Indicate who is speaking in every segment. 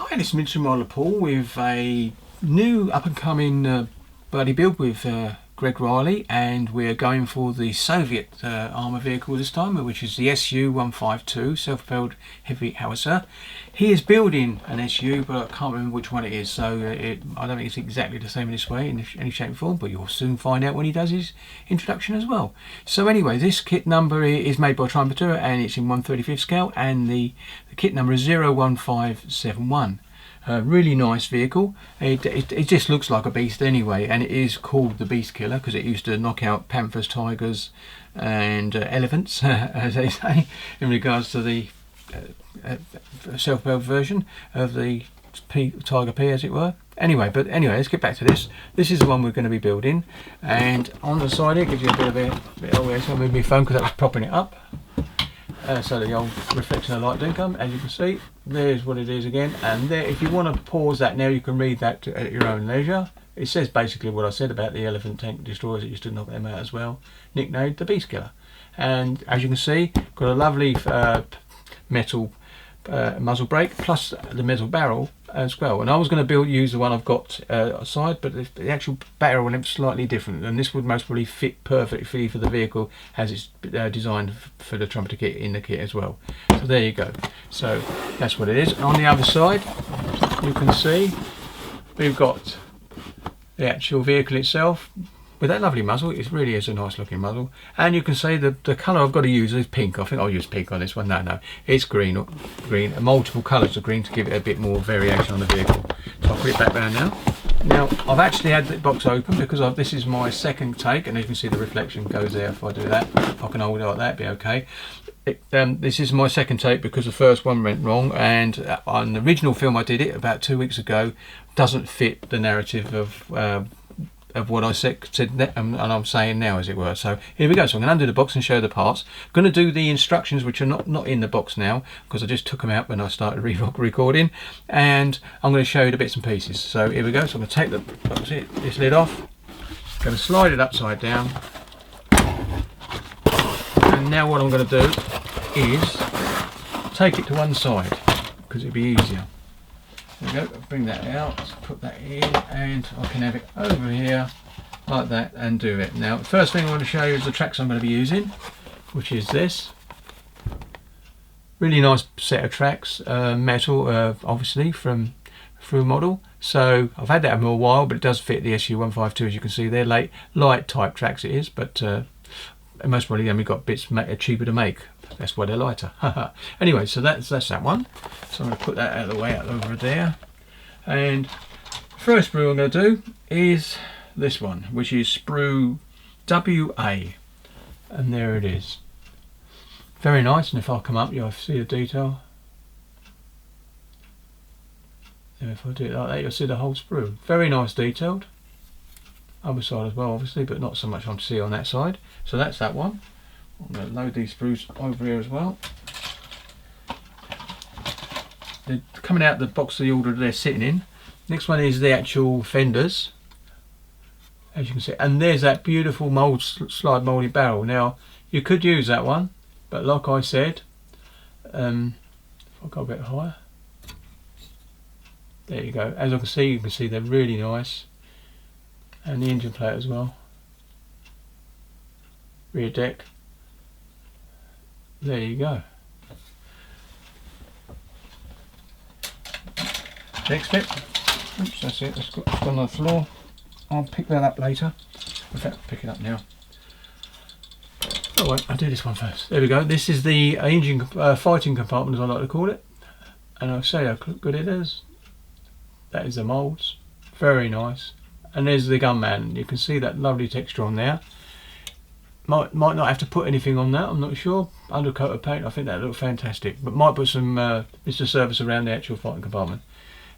Speaker 1: Hi, this is Mr. Roller Paul with a new up-and-coming buddy build with Greg Riley, and we're going for the Soviet armour vehicle this time, which is the SU152 self-propelled heavy howitzer. He is building an SU, but I can't remember which one it is, so I don't think it's exactly the same in this way, in any shape or form, but you'll soon find out when he does his introduction as well. So anyway, this kit number is made by TRUMPETER, and it's in 1/35 scale, and the kit number is 01571. Really nice vehicle. It just looks like a beast anyway, and it is called the Beast Killer because it used to knock out panthers, tigers and elephants, as they say, in regards to the self-propelled version of the Tiger P, as it were. Anyway, let's get back to this. This is the one we're going to be building, and on the side it gives you a bit of a so I'll move my phone because that was propping it up. So the old reflection of light didn't come, as you can see. There's what it is again, and there, if you want to pause that now, you can read that at your own leisure. It says basically what I said about the elephant tank destroyers that used to knock them out as well, nicknamed the Beast Killer. And as you can see, got a lovely metal muzzle brake plus the metal barrel as well. And I was going to use the one I've got aside, but the actual barrel is slightly different, and this would most probably fit perfectly for the vehicle as it's designed for the Trumpeter kit in the kit as well. So there you go. So that's what it is. And on the other side, you can see we've got the actual vehicle itself with that lovely muzzle. It really is a nice looking muzzle, and you can see the colour I've got to use is pink. I think I'll use pink on this one. No, it's green, multiple colours of green to give it a bit more variation on the vehicle. So I'll put it back down now. Now I've actually had the box open because this is my second take, and you can see the reflection goes there. If I do that, if I can hold it like that, it'd be okay. This is my second take because the first one went wrong, and on the original film I did it about 2 weeks ago doesn't fit the narrative of what I said and I'm saying now, as it were. So here we go. So I'm going to undo the box and show the parts. I'm going to do the instructions, which are not in the box now because I just took them out when I started recording, and I'm going to show you the bits and pieces. So here we go. So I'm going to take this lid off, going to slide it upside down, and now what I'm going to do is take it to one side because it'll be easier. There we go, bring that out, put that in, and I can have it over here like that and do it. Now, the first thing I want to show you is the tracks I'm going to be using, which is this. Really nice set of tracks, metal, obviously, from Through model. So I've had that for a while, but it does fit the SU152, as you can see. They're light type tracks it is, but most probably then we've got bits cheaper to make. That's why they're lighter. Anyway, so that's that one. So I'm going to put that out of the way, out over there. And first sprue I'm going to do is this one, which is sprue WA. And there it is. Very nice, and if I come up, you'll see the detail. And if I do it like that, you'll see the whole sprue. Very nice detailed. Other side as well, obviously, but not so much on to see on that side. So that's that one. I'm going to load these sprues over here as well. They're coming out the box of the order they're sitting in. Next one is the actual fenders, as you can see, and there's that beautiful slide moulded barrel. Now you could use that one, but like I said, if I go a bit higher, there you go. As you can see they're really nice, and the engine plate as well, rear deck. There you go. Next bit. Oops, that's it. It's gone on the floor. I'll pick that up later. In fact, I'll pick it up now. Oh wait, I'll do this one first. There we go. This is the engine fighting compartment, as I like to call it. And I'll show you how good it is. That is the moulds. Very nice. And there's the gunman. You can see that lovely texture on there. Might not have to put anything on that, I'm not sure. Undercoat of paint, I think that looks fantastic. But might put some Mr. Service around the actual fighting compartment.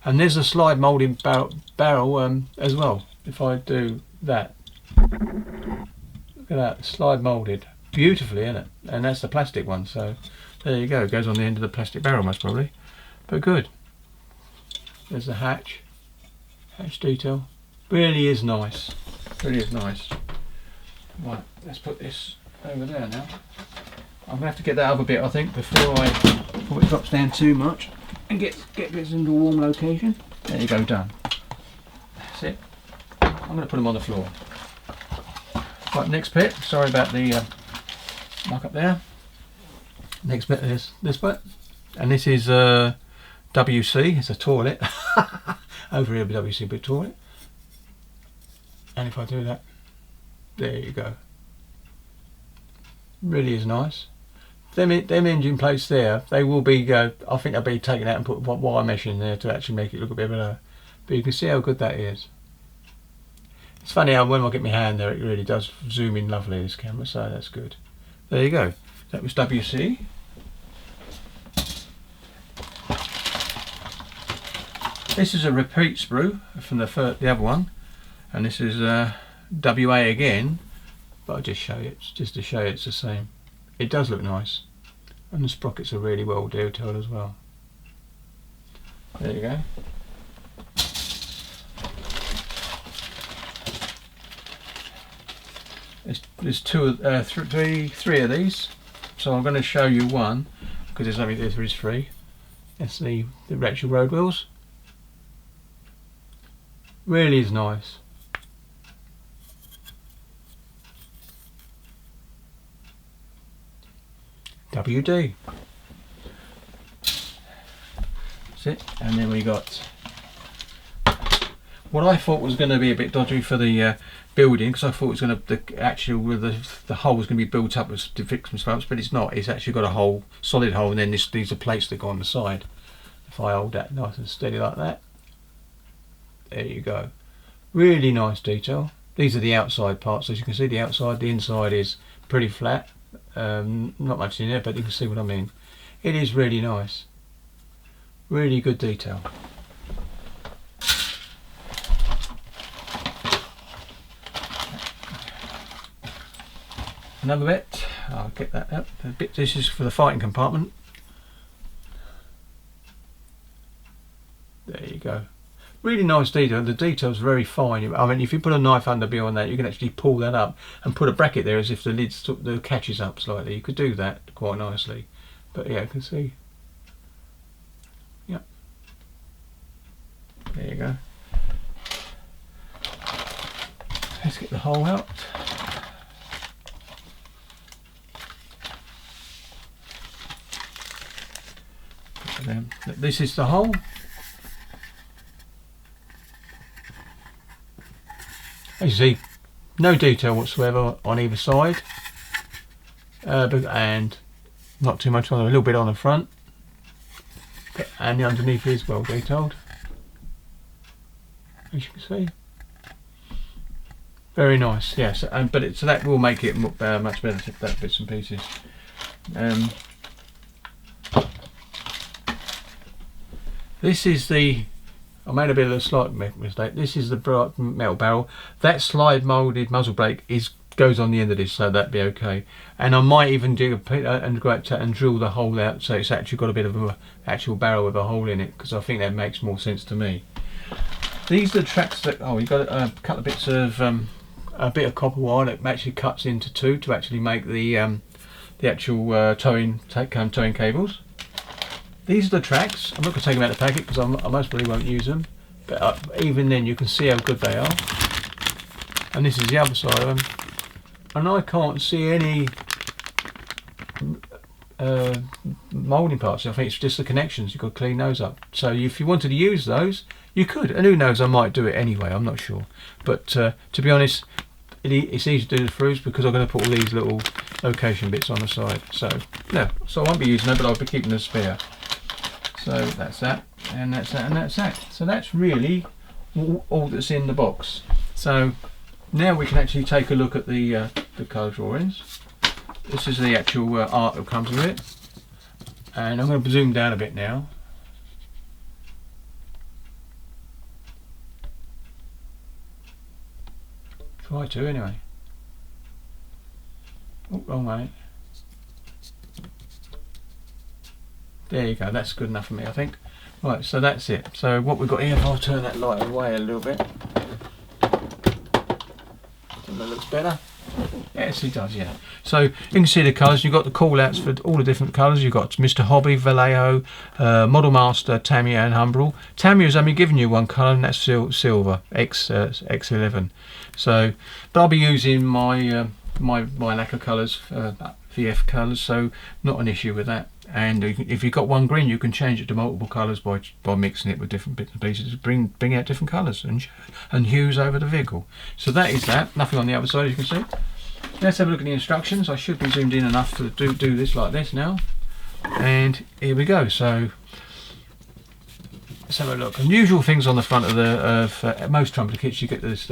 Speaker 1: And there's a slide moulding barrel as well. If I do that, look at that, slide moulded beautifully, isn't it? And that's the plastic one, so there you go. It goes on the end of the plastic barrel most probably, but good. There's the hatch detail. Really is nice. Really is nice. Right, let's put this over there now. I'm going to have to get that other bit, I think, before it drops down too much. and get this into a warm location. There you go, done. That's it. I'm going to put them on the floor. Right, next bit. Sorry about the muck up there. Next bit is this bit, and this is WC. It's a toilet. Over here, WC, big toilet. And if I do that, there you go. Really is nice. Them engine plates there, they will be, I think they'll be taken out and put wire mesh in there to actually make it look a bit better. But you can see how good that is. It's funny how when I get my hand there, it really does zoom in lovely, this camera, so that's good. There you go. That was WC. This is a repeat sprue from the other one, and this is WA again, but I'll just show you, just to show you it's the same. It does look nice, and the sprockets are really well detailed as well. There you go. There's three of these, so I'm going to show you one because there's only there is three. That's the actual road wheels. Really is nice. WD. That's it. And then we got what I thought was going to be a bit dodgy for the building, because I thought it was going to the hole was going to be built up as to fix some spokes, but it's not. It's actually got a hole, solid hole, and then these are plates that go on the side. If I hold that nice and steady like that, there you go. Really nice detail. These are the outside parts. As you can see, the outside, the inside is pretty flat. Not much in there, but you can see what I mean. It is really nice. Really good detail. Another bit. I'll get that up. A bit. This is for the fighting compartment. There you go. Really nice detail. The detail's very fine. I mean, if you put a knife under behind that, you can actually pull that up and put a bracket there as if the lids took the catches up slightly. You could do that quite nicely. But yeah, you can see. Yep. There you go. Let's get the hole out. This is the hole. As you see, no detail whatsoever on either side, and not too much on a little bit on the front, and the underneath is well detailed, as you can see. Very nice, yes. So that will make it much better. That bits and pieces. This is the. I made a bit of a slight mistake. This is the metal barrel. That slide moulded muzzle brake goes on the end of this, so that'd be okay. And I might even do and drill the hole out, so it's actually got a bit of an actual barrel with a hole in it, because I think that makes more sense to me. These are the tracks that we've got a couple of bits of a bit of copper wire that actually cuts into two to actually make the actual towing cables. These are the tracks. I'm not going to take them out of the packet because I most probably won't use them, but even then you can see how good they are. And this is the other side of them, and I can't see any moulding parts. I think it's just the connections. You've got to clean those up. So if you wanted to use those, you could, and who knows, I might do it anyway, I'm not sure. But to be honest, it's easy to do the throughs because I'm going to put all these little location bits on the side. So no, so I won't be using them, but I'll be keeping the spare. So that's that, and that's that, and that's that. So that's really all that's in the box. So now we can actually take a look at the colour drawings. This is the actual art that comes with it, and I'm going to zoom down a bit now. Try to anyway. Oh, wrong way. There you go, that's good enough for me, I think. Right, so that's it. So what we've got here, if I'll turn that light away a little bit, I think that looks better. Yes, it does, yeah. So you can see the colours. You've got the call outs for all the different colours. You've got Mr. Hobby, Vallejo, Model Master, Tamiya and Humbrol. Tamiya's only given you one colour, and that's silver, X11. So, but I'll be using my my lacquer colours, VF colours, so not an issue with that. And if you've got one green, you can change it to multiple colours by mixing it with different bits and pieces to bring out different colours and hues over the vehicle. So that is that. Nothing on the other side, as you can see. Let's have a look at the instructions. I should be zoomed in enough to do this like this now. And here we go. So let's have a look. Unusual things on the front of the most trumpeter kits. You get this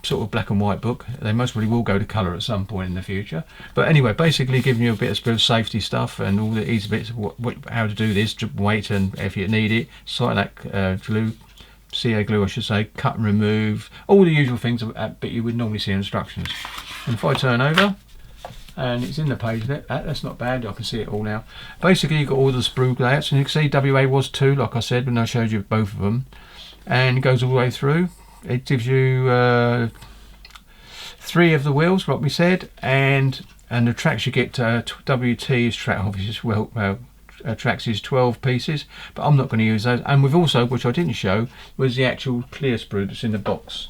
Speaker 1: sort of black and white book. They most probably will go to colour at some point in the future. But anyway, basically giving you a bit of safety stuff and all the easy bits of how to do this, weight, and if you need it, Cylac glue, CA glue I should say, cut and remove, all the usual things that you would normally see in instructions. And if I turn over, and it's in the page there, that's not bad, I can see it all now. Basically you've got all the sprue layouts, and you can see WA was 2, like I said when I showed you both of them, and it goes all the way through. It gives you 3 of the wheels, like we said, and the tracks you get. WT's track obviously tracks is 12 pieces, but I'm not going to use those. And we've also, which I didn't show, was the actual clear sprue that's in the box.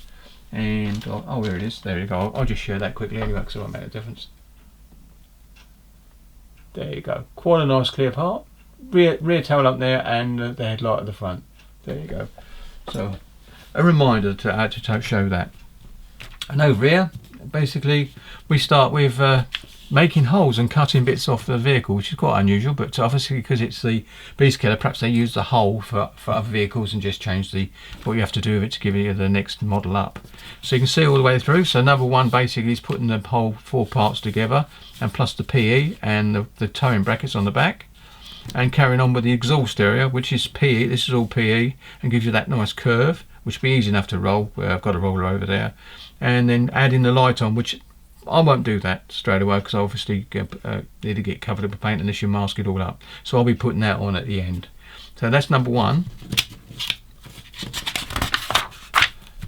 Speaker 1: And oh, there it is. There you go. I'll just share that quickly anyway, because it won't make a difference. There you go. Quite a nice clear part. Rear tail up there, and the headlight at the front. There you go. So a reminder to show that. And over here, basically, we start with making holes and cutting bits off the vehicle, which is quite unusual, but obviously because it's the beast killer, perhaps they use the hole for other vehicles and just change what you have to do with it to give you the next model up. So you can see all the way through. So number one basically is putting the whole 4 parts together, and plus the PE and the towing brackets on the back. And carrying on with the exhaust area, which is PE, this is all PE, and gives you that nice curve, which will be easy enough to roll. I've got a roller over there. And then adding the light on, which I won't do that straight away because I obviously need to get covered up with paint unless you mask it all up. So I'll be putting that on at the end. So that's number one.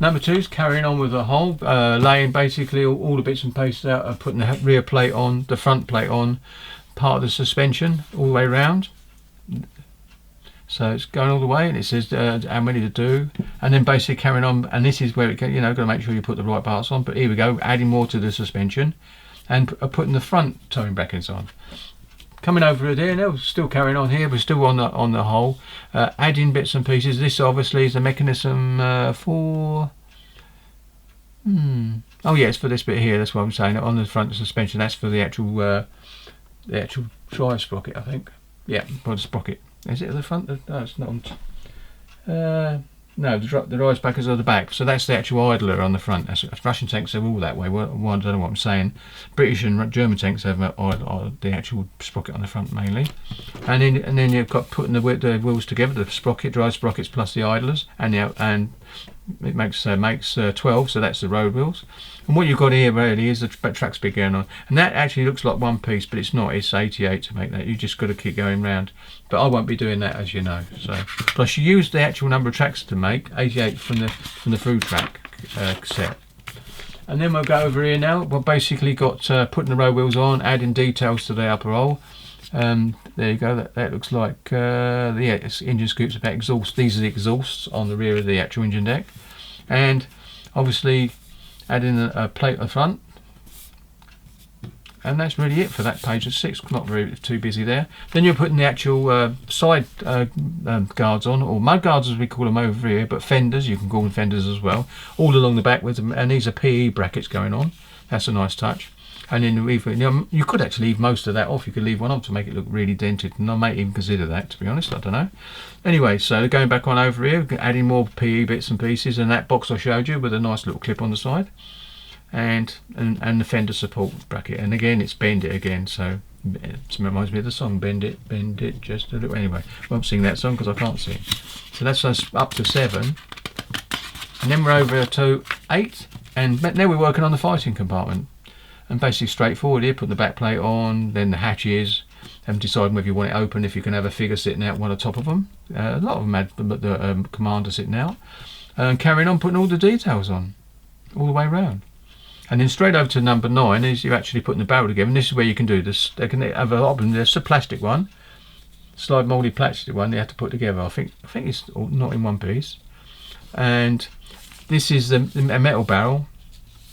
Speaker 1: Number two is carrying on with the whole, laying basically all the bits and pieces out, putting the rear plate on, the front plate on, part of the suspension all the way around. So it's going all the way, and it says how many to do, and then basically carrying on. And this is where it, got to make sure you put the right parts on. But here we go, adding more to the suspension, and putting the front towing brackets on. Coming over here now, still carrying on here. We're still on the whole, adding bits and pieces. This obviously is the mechanism for. Oh yeah, it's for this bit here. That's what I'm saying. On the front suspension, that's for the actual drive sprocket, I think. Yeah, for the sprocket. Is it at the front? No, it's not. No, the rise backers are the back. So that's the actual idler on the front. Russian tanks are all that way. Well, I don't know what I'm saying. British and German tanks have the actual sprocket on the front mainly. And then you've got putting the wheels together, the sprocket, drive sprockets plus the idlers, and it makes 12. So that's the road wheels. And what you've got here really is the track speed going on, and that actually looks like one piece, but it's not. It's 88 to make that. You just got to keep going round. But I won't be doing that, as you know. So plus you use the actual number of tracks to make 88 from the through track set. And then we'll go over here now. We've basically got putting the road wheels on, adding details to the upper hole. There you go. That looks like it's engine scoops about exhaust. These are the exhausts on the rear of the actual engine deck, and obviously adding a plate at the front. And that's really it for that page of 6. Not very too busy there. Then you're putting the actual side guards on, or mud guards as we call them over here, but fenders, you can call them fenders as well, all along the back with them. And these are PE brackets going on. That's a nice touch. And then you could actually leave most of that off. You could leave one on to make it look really dented, and I might even consider that, to be honest. I don't know. Anyway, so going back on over here, adding more PE bits and pieces, and that box I showed you with a nice little clip on the side, and the fender support bracket. And again, it's bend it again, so it reminds me of the song Bend It just a little. Anyway, I won't sing that song because I can't sing. So that's us up to 7, and then we're over to 8, and now we're working on the fighting compartment. And basically straightforward here, putting the back plate on, then the hatches, and deciding whether you want it open, if you can have a figure sitting out one on top of them. A lot of them had the commander sitting out. And carrying on putting all the details on, all the way around. And then straight over to number 9 is you're actually putting the barrel together, and this is where you can do this. They can have a option. There's a plastic one, slide moulded plastic one. They have to put together. I think it's not in one piece. And this is a metal barrel.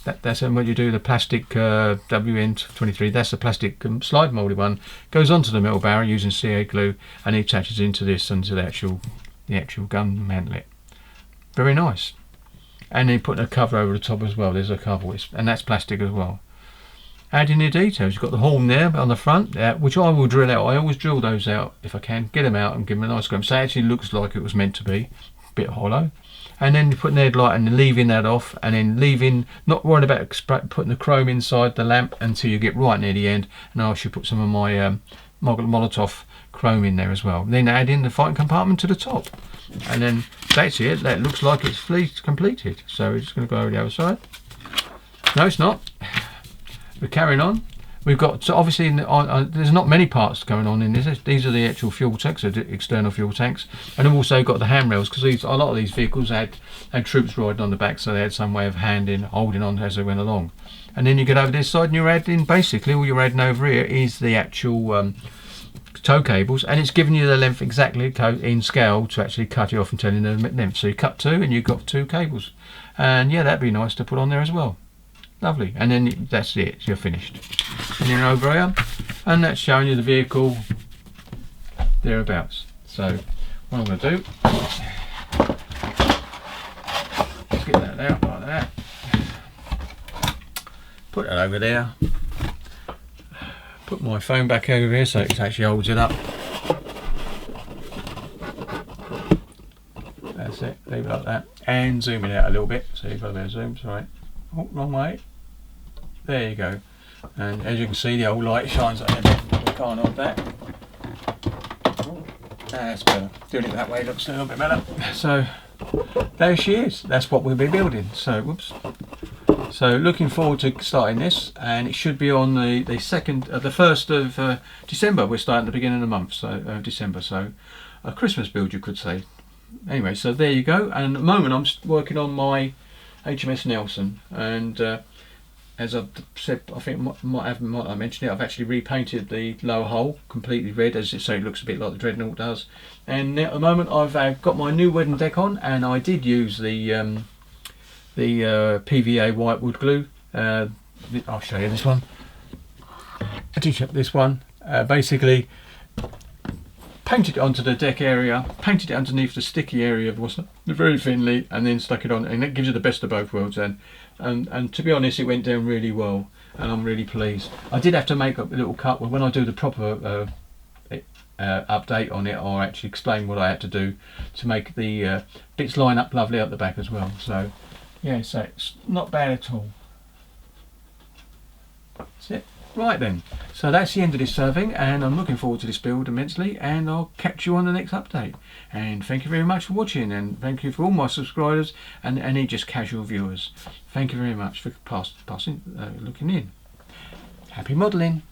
Speaker 1: That's what you do. The plastic WN23. That's the plastic slide moulded one. Goes onto the metal barrel using CA glue, and it attaches into this, into the actual gun mantlet. Very nice. And then putting a cover over the top as well. There's a cover, and that's plastic as well. Adding the details, you've got the horn there on the front, which I will drill out. I always drill those out if I can, get them out and give them a nice scrub. So it actually looks like it was meant to be, a bit hollow. And then you're putting the headlight and leaving that off, and then leaving, not worrying about putting the chrome inside the lamp until you get right near the end. And I should put some of my Molotov chrome in there as well. Then add in the fighting compartment to the top. And then that's it. That looks like it's completed. So we're just going to go over the other side. No, it's not. We're carrying on. We've got, so obviously there's not many parts going on in this. These are the actual fuel tanks, the external fuel tanks, and I've also got the handrails, because a lot of these vehicles had troops riding on the back, so they had some way of holding on as they went along. And then you get over this side and you're adding, basically all you're adding over here is the actual tow cables, and it's giving you the length exactly in scale to actually cut it off and telling the length. So you cut 2 and you've got 2 cables, and yeah, that'd be nice to put on there as well. Lovely. And then that's it, you're finished. And then over here, and that's showing you the vehicle thereabouts. So what I'm going to do, let's get that out like that, put that over there, put my phone back over here so it actually holds it up. That's it, leave it like that, and zoom it out a little bit. So you've got a bit of zoom, sorry. Oh, wrong way. There you go. And as you can see, the old light shines like that. We can't hold that. That's better. Doing it that way looks a little bit better. So there she is. That's what we'll be building. So whoops. So looking forward to starting this, and it should be on the 1st of December. We're starting at the beginning of the month, so December. So a Christmas build, you could say. Anyway, so there you go. And at the moment, I'm working on my HMS Nelson, and as I've said, I think I mentioned it, I've actually repainted the lower hull completely red, so it looks a bit like the Dreadnought does. And at the moment I've got my new wedding deck on, and I did use the PVA whitewood glue. I'll show you this one. I did check this one. Basically painted it onto the deck area, painted it underneath the sticky area very thinly, and then stuck it on, and that gives you the best of both worlds. And to be honest, it went down really well, and I'm really pleased. I did have to make up a little cut. Well, when I do the proper update on it, I'll actually explain what I had to do to make the bits line up lovely at the back as well. So yeah, so it's not bad at all. That's it. Right then, so that's the end of this serving, and I'm looking forward to this build immensely, and I'll catch you on the next update. And thank you very much for watching, and thank you for all my subscribers and any just casual viewers. Thank you very much for looking in. Happy modelling.